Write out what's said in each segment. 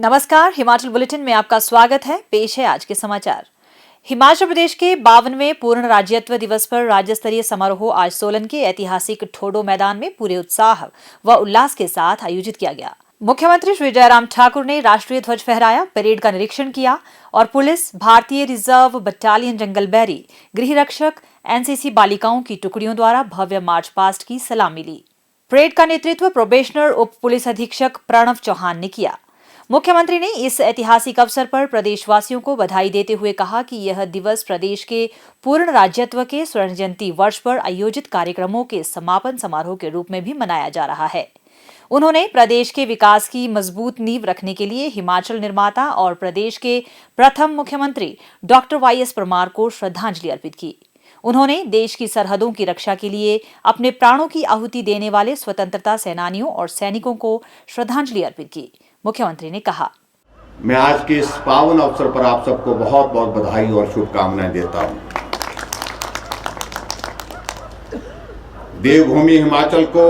नमस्कार, हिमाचल बुलेटिन में आपका स्वागत है। पेश है आज के समाचार। हिमाचल प्रदेश के 52वें पूर्ण राज्यत्व दिवस पर राज्य स्तरीय समारोह आज सोलन के ऐतिहासिक ठोडो मैदान में पूरे उत्साह व उल्लास के साथ आयोजित किया गया। मुख्यमंत्री श्री जयराम ठाकुर ने राष्ट्रीय ध्वज फहराया, परेड का निरीक्षण किया और पुलिस, भारतीय रिजर्व बटालियन जंगल बैरी, गृह रक्षक, एनसीसी बालिकाओं की टुकड़ियों द्वारा भव्य मार्च पास्ट की सलामी ली। परेड का नेतृत्व प्रोबेशनर उप पुलिस अधीक्षक प्रणव चौहान ने किया। मुख्यमंत्री ने इस ऐतिहासिक अवसर पर प्रदेशवासियों को बधाई देते हुए कहा कि यह दिवस प्रदेश के पूर्ण राज्यत्व के स्वर्ण जयंती वर्ष पर आयोजित कार्यक्रमों के समापन समारोह के रूप में भी मनाया जा रहा है। उन्होंने प्रदेश के विकास की मजबूत नींव रखने के लिए हिमाचल निर्माता और प्रदेश के प्रथम मुख्यमंत्री डॉक्टर वाईएस परमार को श्रद्धांजलि अर्पित की। उन्होंने देश की सरहदों की रक्षा के लिए अपने प्राणों की आहुति देने वाले स्वतंत्रता सेनानियों और सैनिकों को श्रद्धांजलि अर्पित की। मुख्यमंत्री ने कहा, मैं आज के इस पावन अवसर पर आप सबको बहुत बहुत बधाई और शुभकामनाएं देता हूं। देवभूमि हिमाचल को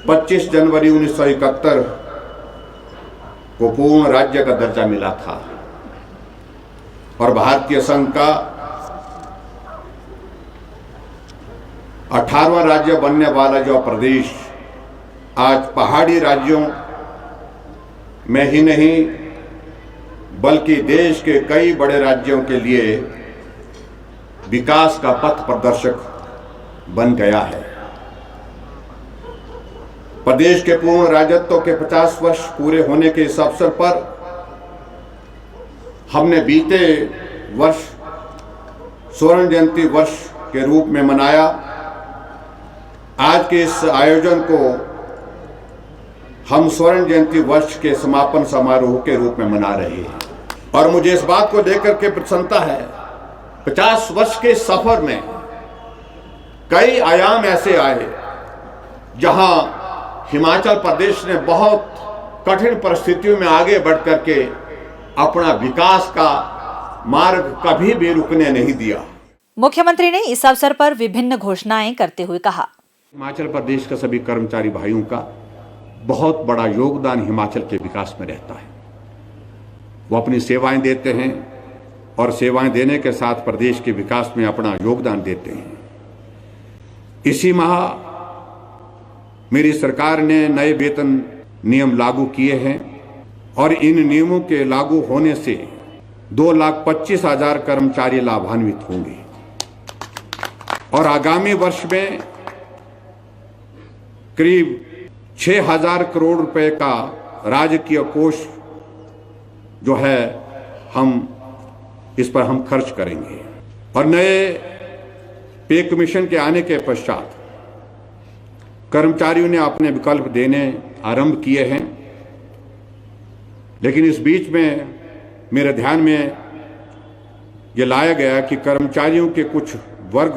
25 जनवरी 1971 को पूर्ण राज्य का दर्जा मिला था और भारतीय संघ का 18वां राज्य बनने वाला जो प्रदेश आज पहाड़ी राज्यों में ही नहीं बल्कि देश के कई बड़े राज्यों के लिए विकास का पथ प्रदर्शक बन गया है। प्रदेश के पूर्ण राज्यत्व के 50 वर्ष पूरे होने के इस अवसर पर हमने बीते वर्ष स्वर्ण जयंती वर्ष के रूप में मनाया। आज के इस आयोजन को हम स्वर्ण जयंती वर्ष के समापन समारोह के रूप में मना रहे हैं और मुझे इस बात को लेकर के प्रसन्नता है। 50 वर्ष के सफर में कई आयाम ऐसे आए जहां हिमाचल प्रदेश ने बहुत कठिन परिस्थितियों में आगे बढ़ करके अपना विकास का मार्ग कभी भी रुकने नहीं दिया। मुख्यमंत्री ने इस अवसर पर विभिन्न घोषणाएं करते हुए कहा, हिमाचल प्रदेश का सभी कर्मचारी भाइयों का बहुत बड़ा योगदान हिमाचल के विकास में रहता है। वो अपनी सेवाएं देते हैं और सेवाएं देने के साथ प्रदेश के विकास में अपना योगदान देते हैं। इसी माह मेरी सरकार ने नए वेतन नियम लागू किए हैं और इन नियमों के लागू होने से 2,25,000 कर्मचारी लाभान्वित होंगे और आगामी वर्ष में करीब 6,000 करोड़ रुपए का राजकीय कोष जो है इस पर हम खर्च करेंगे और नए पे कमीशन के आने के पश्चात कर्मचारियों ने अपने विकल्प देने आरंभ किए हैं। लेकिन इस बीच में मेरे ध्यान में यह लाया गया कि कर्मचारियों के कुछ वर्ग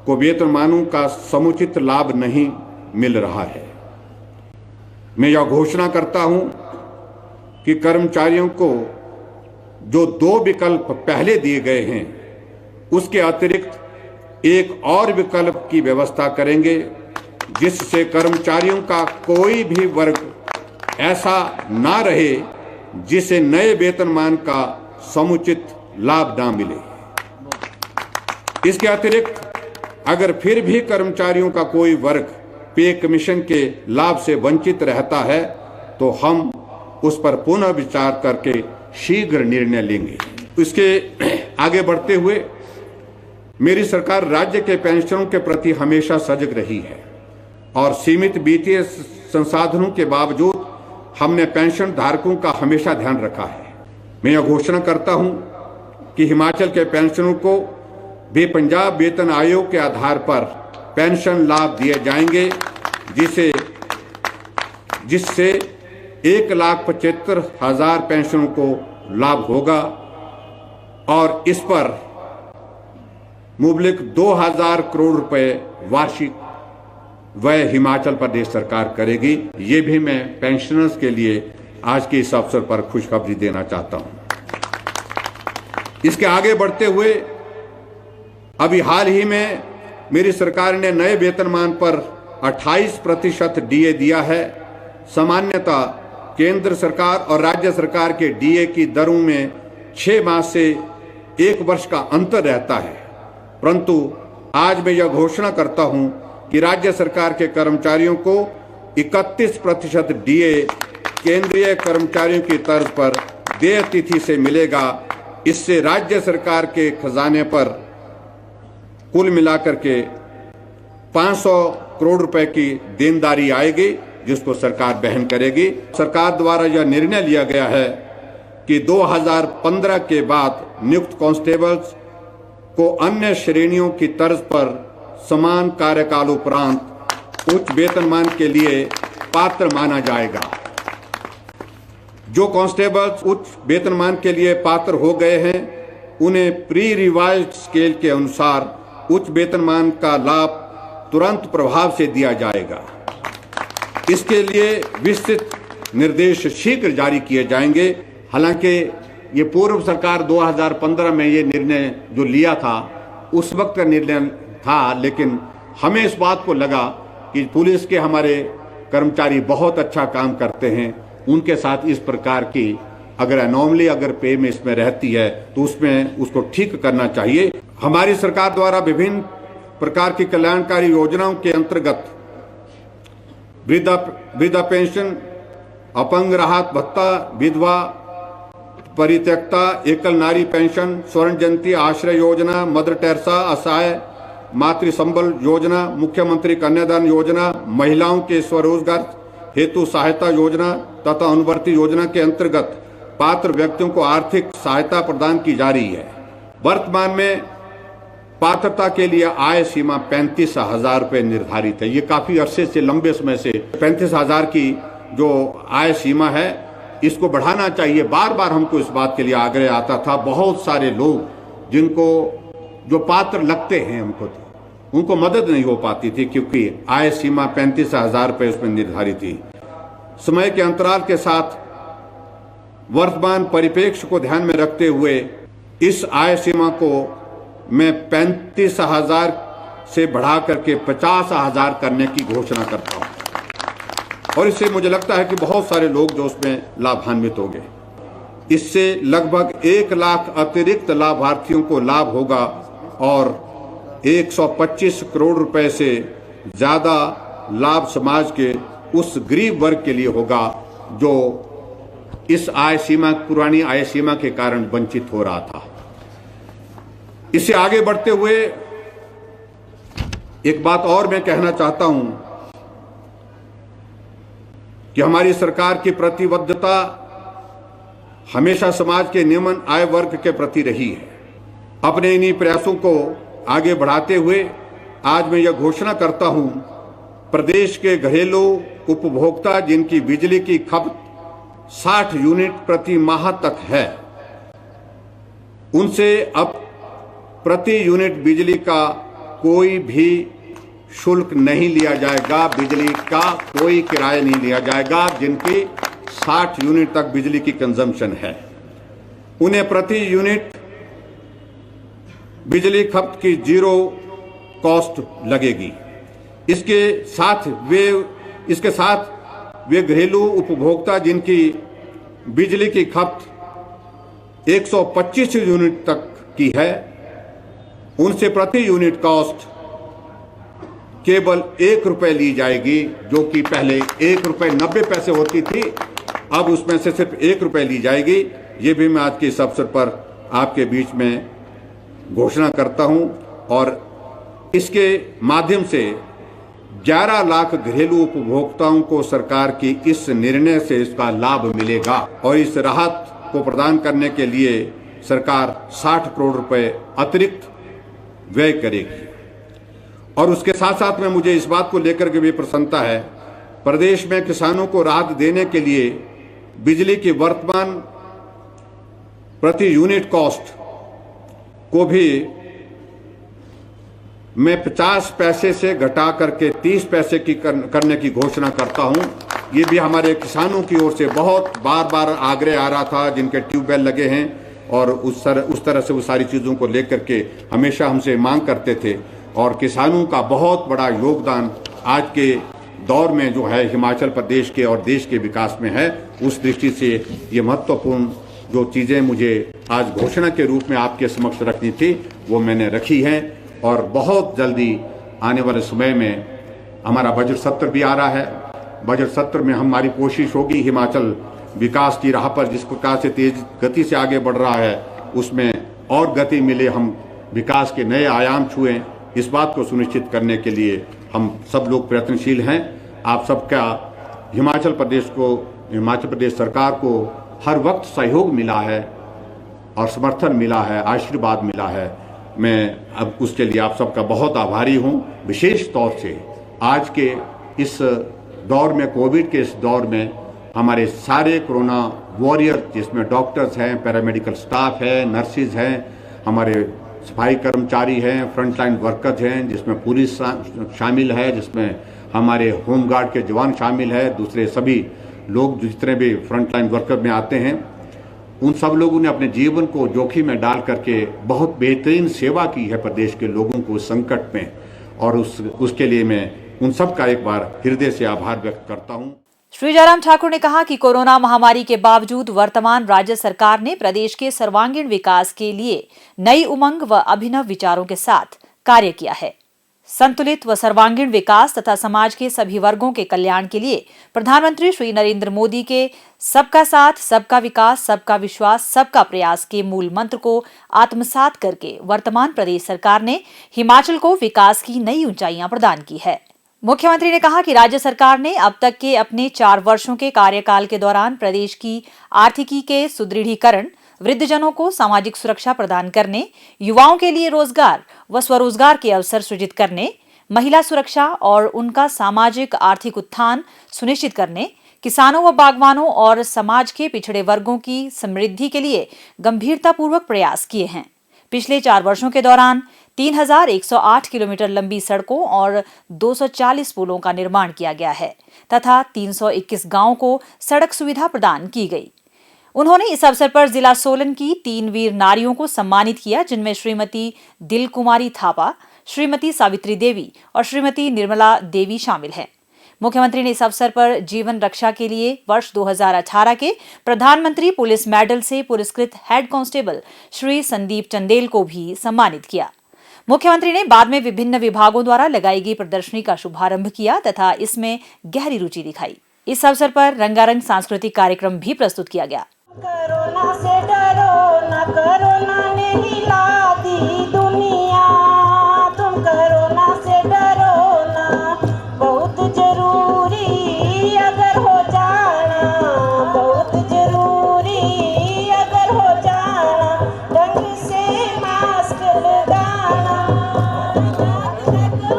को वेतनमानों का समुचित लाभ नहीं मिल रहा है। मैं यह घोषणा करता हूं कि कर्मचारियों को जो 2 विकल्प पहले दिए गए हैं उसके अतिरिक्त एक और विकल्प की व्यवस्था करेंगे जिससे कर्मचारियों का कोई भी वर्ग ऐसा ना रहे जिसे नए वेतनमान का समुचित लाभ ना मिले। इसके अतिरिक्त अगर फिर भी कर्मचारियों का कोई वर्ग पे कमीशन के लाभ से वंचित रहता है तो हम उस पर पुनः विचार करके शीघ्र निर्णय लेंगे। इसके आगे बढ़ते हुए मेरी सरकार राज्य के पेंशनरों के प्रति हमेशा सजग रही है और सीमित वित्तीय संसाधनों के बावजूद हमने पेंशन धारकों का हमेशा ध्यान रखा है। मैं यह घोषणा करता हूं कि हिमाचल के पेंशनरों को भी पंजाब वेतन आयोग के आधार पर पेंशन लाभ दिए जाएंगे जिससे 1,75,000 पेंशनों को लाभ होगा और इस पर मुबलिक 2,000 करोड़ रुपए वार्षिक व्यय हिमाचल प्रदेश सरकार करेगी। ये भी मैं पेंशनर्स के लिए आज के इस अवसर पर खुशखबरी देना चाहता हूं। इसके आगे बढ़ते हुए अभी हाल ही में मेरी सरकार ने नए वेतनमान पर 28% डीए दिया है। सामान्यतः केंद्र सरकार और राज्य सरकार के डीए की दरों में 6 माह से 1 वर्ष का अंतर रहता है, परंतु आज मैं यह घोषणा करता हूं कि राज्य सरकार के कर्मचारियों को 31% डीए केंद्रीय कर्मचारियों की तर्ज पर देय तिथि से मिलेगा। इससे राज्य सरकार के खजाने पर कुल मिलाकर के 500 करोड़ रुपए की देनदारी आएगी, जिसको सरकार वहन करेगी। सरकार द्वारा यह निर्णय लिया गया है कि 2015 के बाद नियुक्त कांस्टेबल्स को अन्य श्रेणियों की तर्ज पर समान कार्यकाल उपरांत उच्च वेतनमान के लिए पात्र माना जाएगा। जो कांस्टेबल्स उच्च वेतनमान के लिए पात्र हो गए हैं, उन्हें प्री रिवाइज्ड स्केल के अनुसार उच्च वेतनमान का लाभ तुरंत प्रभाव से दिया जाएगा। इसके लिए विस्तृत निर्देश शीघ्र जारी किए जाएंगे। हालांकि ये पूर्व सरकार 2015 में ये निर्णय जो लिया था, उस वक्त का निर्णय था, लेकिन हमें इस बात को लगा कि पुलिस के हमारे कर्मचारी बहुत अच्छा काम करते हैं, उनके साथ इस प्रकार की अगर एनॉमली अगर पे में इसमें रहती है तो उसमें उसको ठीक करना चाहिए। हमारी सरकार द्वारा विभिन्न प्रकार की कल्याणकारी योजनाओं के अंतर्गत वृद्धा पेंशन, अपंग राहत भत्ता, विधवा परित्यक्ता एकल नारी पेंशन, स्वर्ण जयंती आश्रय योजना, मदर टेरेसा असहाय मातृ संबल योजना, मुख्यमंत्री कन्यादान योजना, महिलाओं के स्वरोजगार हेतु सहायता योजना तथा अनुवर्ती योजना के अंतर्गत पात्र व्यक्तियों को आर्थिक सहायता प्रदान की जा रही है। वर्तमान में पात्रता के लिए आय सीमा 35,000 रुपये निर्धारित है। ये काफी अरसे से, लंबे समय से 35,000 की जो आय सीमा है, इसको बढ़ाना चाहिए। बार बार हमको इस बात के लिए आग्रह आता था। बहुत सारे लोग जिनको जो पात्र लगते हैं हमको, उनको मदद नहीं हो पाती थी क्योंकि आय सीमा 35,000 रुपये उसमें निर्धारित थी। समय के अंतराल के साथ वर्तमान परिप्रेक्ष्य को ध्यान में रखते हुए इस आय सीमा को मैं 35,000 से बढ़ा करके 50,000 करने की घोषणा करता हूं, और इससे मुझे लगता है कि बहुत सारे लोग जो उसमें लाभान्वित होंगे। इससे लगभग 1 लाख अतिरिक्त लाभार्थियों को लाभ होगा और 125 करोड़ रुपए से ज्यादा लाभ समाज के उस गरीब वर्ग के लिए होगा जो इस आय सीमा, पुरानी आय सीमा के कारण वंचित हो रहा था। इससे आगे बढ़ते हुए एक बात और मैं कहना चाहता हूं कि हमारी सरकार की प्रतिबद्धता हमेशा समाज के निम्न आय वर्ग के प्रति रही है। अपने इन्हीं प्रयासों को आगे बढ़ाते हुए आज मैं यह घोषणा करता हूं, प्रदेश के घरेलू उपभोक्ता जिनकी बिजली की खपत 60 यूनिट प्रति माह तक है, उनसे अब प्रति यूनिट बिजली का कोई भी शुल्क नहीं लिया जाएगा, बिजली का कोई किराया नहीं लिया जाएगा। जिनकी 60 यूनिट तक बिजली की कंजम्पशन है, उन्हें प्रति यूनिट बिजली खपत की 0 कॉस्ट लगेगी। इसके साथ वे घरेलू उपभोक्ता जिनकी बिजली की खपत 125 यूनिट तक की है, उनसे प्रति यूनिट कॉस्ट केवल 1 रुपए ली जाएगी, जो कि पहले 1 रुपए 90 पैसे होती थी, अब उसमें से सिर्फ 1 रुपए ली जाएगी। ये भी मैं आज के इस अवसर पर आपके बीच में घोषणा करता हूं, और इसके माध्यम से 11 लाख घरेलू उपभोक्ताओं को सरकार की इस निर्णय से इसका लाभ मिलेगा, और इस राहत को प्रदान करने के लिए सरकार 60 करोड़ रुपए अतिरिक्त व्यय करेगी। और उसके साथ साथ में मुझे इस बात को लेकर के भी प्रसन्नता है, प्रदेश में किसानों को राहत देने के लिए बिजली की वर्तमान प्रति यूनिट कॉस्ट को भी मैं 50 पैसे से घटा करके 30 पैसे की करने की घोषणा करता हूं। ये भी हमारे किसानों की ओर से बहुत बार आग्रह आ रहा था, जिनके ट्यूबवेल लगे हैं, और उस तरह से वो सारी चीज़ों को लेकर के हमेशा हमसे मांग करते थे। और किसानों का बहुत बड़ा योगदान आज के दौर में जो है हिमाचल प्रदेश के और देश के विकास में है, उस दृष्टि से ये महत्वपूर्ण जो चीज़ें मुझे आज घोषणा के रूप में आपके समक्ष रखनी थी वो मैंने रखी हैं। और बहुत जल्दी आने वाले समय में हमारा बजट सत्र भी आ रहा है। बजट सत्र में हमारी कोशिश होगी हिमाचल विकास की राह पर जिस प्रकार से तेज गति से आगे बढ़ रहा है उसमें और गति मिले, हम विकास के नए आयाम छुएं, इस बात को सुनिश्चित करने के लिए हम सब लोग प्रयत्नशील हैं। आप सबका हिमाचल प्रदेश सरकार को हर वक्त सहयोग मिला है और समर्थन मिला है, आशीर्वाद मिला है। मैं अब उसके लिए आप सबका बहुत आभारी हूं। विशेष तौर से आज के इस दौर में, कोविड के इस दौर में हमारे सारे कोरोना वॉरियर, जिसमें डॉक्टर्स हैं, पैरामेडिकल स्टाफ है, नर्सिस हैं, हमारे सफाई कर्मचारी हैं, फ्रंटलाइन वर्कर्स हैं, जिसमें पुलिस शामिल है, जिसमें हमारे होमगार्ड के जवान शामिल है, दूसरे सभी लोग जितने भी फ्रंटलाइन वर्कर में आते हैं, उन सब लोगों ने अपने जीवन को जोखिम में डाल करके बहुत बेहतरीन सेवा की है प्रदेश के लोगों को संकट में, और उसके लिए मैं उन सब का एक बार हृदय से आभार व्यक्त करता हूं। श्री जयराम ठाकुर ने कहा कि कोरोना महामारी के बावजूद वर्तमान राज्य सरकार ने प्रदेश के सर्वांगीण विकास के लिए नई उमंग व अभिनव विचारों के साथ कार्य किया है। संतुलित व सर्वांगीण विकास तथा समाज के सभी वर्गों के कल्याण के लिए प्रधानमंत्री श्री नरेंद्र मोदी के सबका साथ, सबका विकास, सबका विश्वास, सबका प्रयास के मूल मंत्र को आत्मसात करके वर्तमान प्रदेश सरकार ने हिमाचल को विकास की नई ऊंचाइयां प्रदान की है। मुख्यमंत्री ने कहा कि राज्य सरकार ने अब तक के अपने 4 वर्षों के कार्यकाल के दौरान प्रदेश की आर्थिकी के सुदृढ़ीकरण, वृद्धजनों को सामाजिक सुरक्षा प्रदान करने, युवाओं के लिए रोजगार व स्वरोजगार के अवसर सृजित करने, महिला सुरक्षा और उनका सामाजिक आर्थिक उत्थान सुनिश्चित करने, किसानों व बागवानों और समाज के पिछड़े वर्गों की समृद्धि के लिए गंभीरतापूर्वक प्रयास किए हैं। पिछले 4 वर्षों के दौरान 3108 किलोमीटर लंबी सड़कों और 240 पुलों का निर्माण किया गया है तथा 321 गांवों को सड़क सुविधा प्रदान की गई। उन्होंने इस अवसर पर जिला सोलन की 3 वीर नारियों को सम्मानित किया, जिनमें श्रीमती दिल कुमारी थापा, श्रीमती सावित्री देवी और श्रीमती निर्मला देवी शामिल हैं। मुख्यमंत्री ने इस अवसर पर जीवन रक्षा के लिए वर्ष 2018 के प्रधानमंत्री पुलिस मेडल से पुरस्कृत हेड कांस्टेबल श्री संदीप चंदेल को भी सम्मानित किया। मुख्यमंत्री ने बाद में विभिन्न विभागों द्वारा लगाई गई प्रदर्शनी का शुभारंभ किया तथा इसमें गहरी रुचि दिखाई। इस अवसर पर रंगारंग सांस्कृतिक कार्यक्रम भी प्रस्तुत किया गया। कोरोना से डरो ना, कोरोना ने हिला दी दुनिया, तुम कोरोना से डरो ना, बहुत जरूरी अगर हो जाना, बहुत जरूरी अगर हो जाना, ढंग से मास्क लगाना,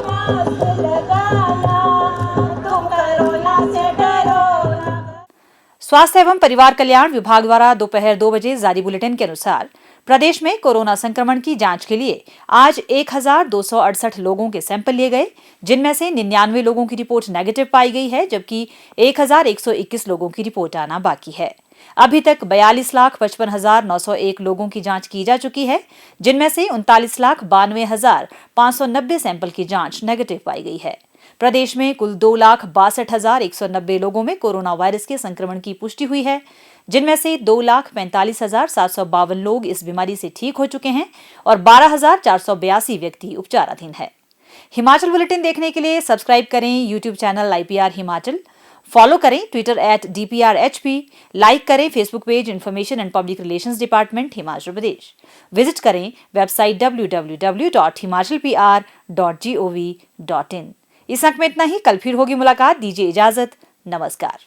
मास्क लगाना, तुम कोरोना से डरो ना। स्वास्थ्य एवं परिवार कल्याण विभाग द्वारा दोपहर 2 बजे जारी बुलेटिन के अनुसार प्रदेश में कोरोना संक्रमण की जांच के लिए आज 1268 लोगों के सैंपल लिए गए, जिनमें से 99 लोगों की रिपोर्ट नेगेटिव पाई गई है, जबकि 1121 लोगों की रिपोर्ट आना बाकी है। अभी तक 42,55,901 लोगों की जांच की जा चुकी है, जिनमें से 39,92,590 सैंपल की जांच नेगेटिव पाई गई है। प्रदेश में कुल 2,62,190 लोगों में कोरोना वायरस के संक्रमण की पुष्टि हुई है, जिनमें से 2,45,752 लोग इस बीमारी से ठीक हो चुके हैं और 12,482 व्यक्ति उपचाराधीन है। हिमाचल बुलेटिन देखने के लिए सब्सक्राइब करें YouTube channel IPR Himachal, follow करें ट्विटर @DPRHP, लाइक करें Facebook page information and public relations department Himachal Pradesh, visit करें वेबसाइट www.himachalpr.gov.in। इस अंक में इतना ही। कल फिर होगी मुलाकात, दीजिए इजाजत, नमस्कार।